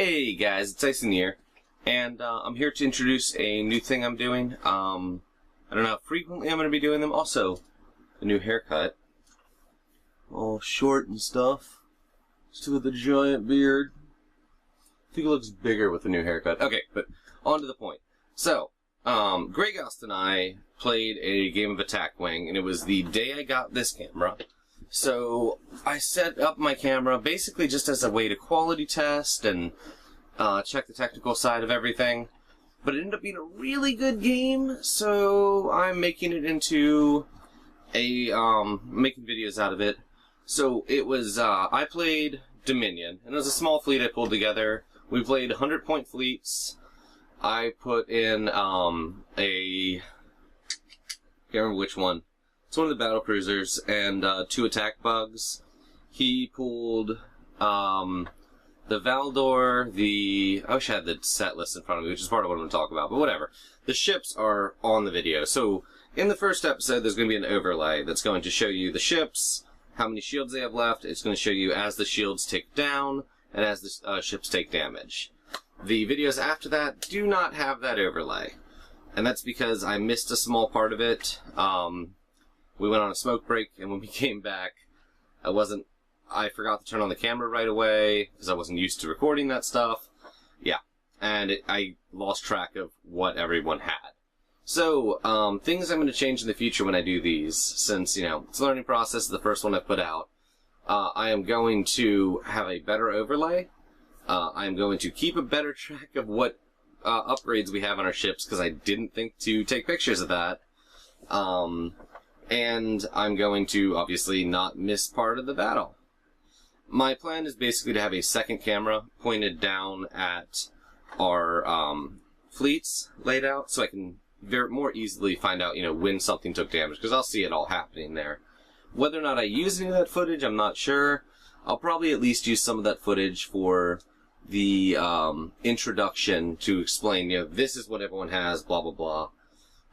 Hey guys, it's IcyNewYear, and I'm here to introduce a new thing I'm doing. I don't know how frequently I'm going to be doing them. Also, a new haircut. All short and stuff. Just with a giant beard. I think it looks bigger with the new haircut. Okay, but on to the point. So, Greg Oust and I played a game of Attack Wing, and it was the day I got this camera. So I set up my camera basically just as a way to quality test and check the technical side of everything. But it ended up being a really good game, so I'm making it into a making videos out of it. So it was I played Dominion, and it was a small fleet I pulled together. We played 100-point fleets. I put in can't remember which one. It's one of the battle cruisers and 2 attack bugs. He pulled the Valdor, I wish I had the set list in front of me, which is part of what I'm going to talk about, but whatever. The ships are on the video. So in the first episode, there's going to be an overlay that's going to show you the ships, how many shields they have left. It's going to show you as the shields tick down and as the ships take damage. The videos after that do not have that overlay, and that's because I missed a small part of it. We went on a smoke break, and when we came back, I forgot to turn on the camera right away, because I wasn't used to recording that stuff. Yeah, and I lost track of what everyone had. So, things I'm going to change in the future when I do these, since, it's a learning process, the first one I've put out. I am going to have a better overlay. I am going to keep a better track of what upgrades we have on our ships, because I didn't think to take pictures of that. And I'm going to, obviously, not miss part of the battle. My plan is basically to have a second camera pointed down at our fleets laid out, so I can more easily find out, when something took damage, because I'll see it all happening there. Whether or not I use any of that footage, I'm not sure. I'll probably at least use some of that footage for the introduction to explain, this is what everyone has, blah, blah, blah.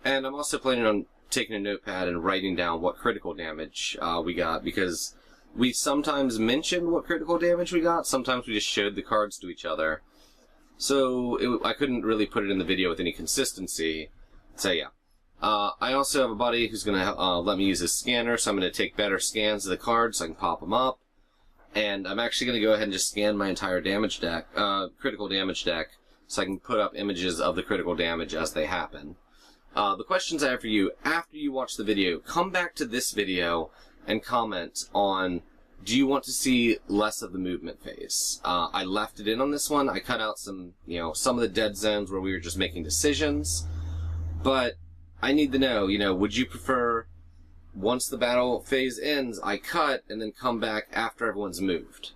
And I'm also planning on taking a notepad and writing down what critical damage we got, because we sometimes mentioned what critical damage we got, sometimes we just showed the cards to each other. So I couldn't really put it in the video with any consistency. So yeah. I also have a buddy who's going to let me use his scanner, so I'm going to take better scans of the cards so I can pop them up. And I'm actually going to go ahead and just scan my entire damage deck, critical damage deck, so I can put up images of the critical damage as they happen. The questions I have for you, after you watch the video, come back to this video and comment on, do you want to see less of the movement phase? I left it in on this one. I cut out some of the dead zones where we were just making decisions. But I need to know, would you prefer, once the battle phase ends, I cut and then come back after everyone's moved?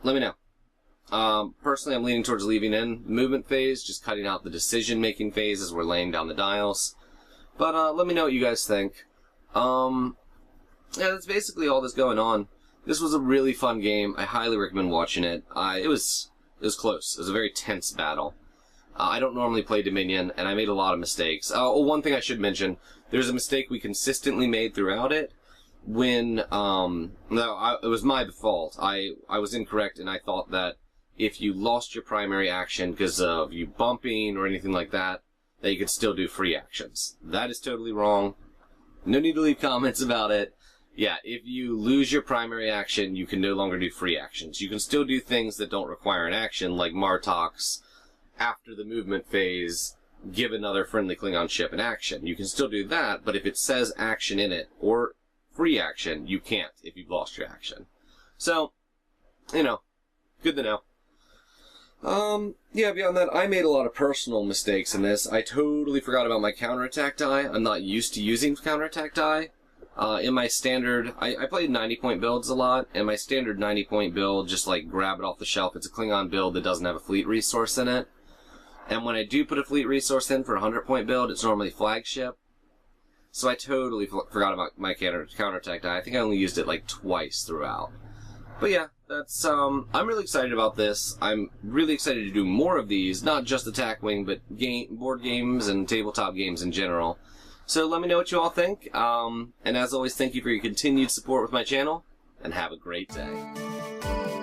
Let me know. Personally, I'm leaning towards leaving in the movement phase, just cutting out the decision-making phase as we're laying down the dials. But, let me know what you guys think. Yeah, that's basically all that's going on. This was a really fun game. I highly recommend watching it. It was close. It was a very tense battle. I don't normally play Dominion, and I made a lot of mistakes. One thing I should mention, there's a mistake we consistently made throughout it. When, it was my fault. I was incorrect, and I thought that if you lost your primary action because of you bumping or anything like that, that you could still do free actions. That is totally wrong. No need to leave comments about it. Yeah, if you lose your primary action, you can no longer do free actions. You can still do things that don't require an action, like Martox, after the movement phase, give another friendly Klingon ship an action. You can still do that, but if it says action in it, or free action, you can't if you've lost your action. So, good to know. Yeah, beyond that, I made a lot of personal mistakes in this. I totally forgot about my counterattack die. I'm not used to using counterattack die. In my standard, I played 90-point builds a lot, and my standard 90-point build, just like grab it off the shelf, it's a Klingon build that doesn't have a fleet resource in it. And when I do put a fleet resource in for a 100-point build, it's normally flagship. So I totally forgot about my counterattack die. I think I only used it like twice throughout. But yeah, that's, I'm really excited about this. I'm really excited to do more of these, not just Attack Wing, but board games and tabletop games in general. So let me know what you all think. And as always, thank you for your continued support with my channel, and have a great day.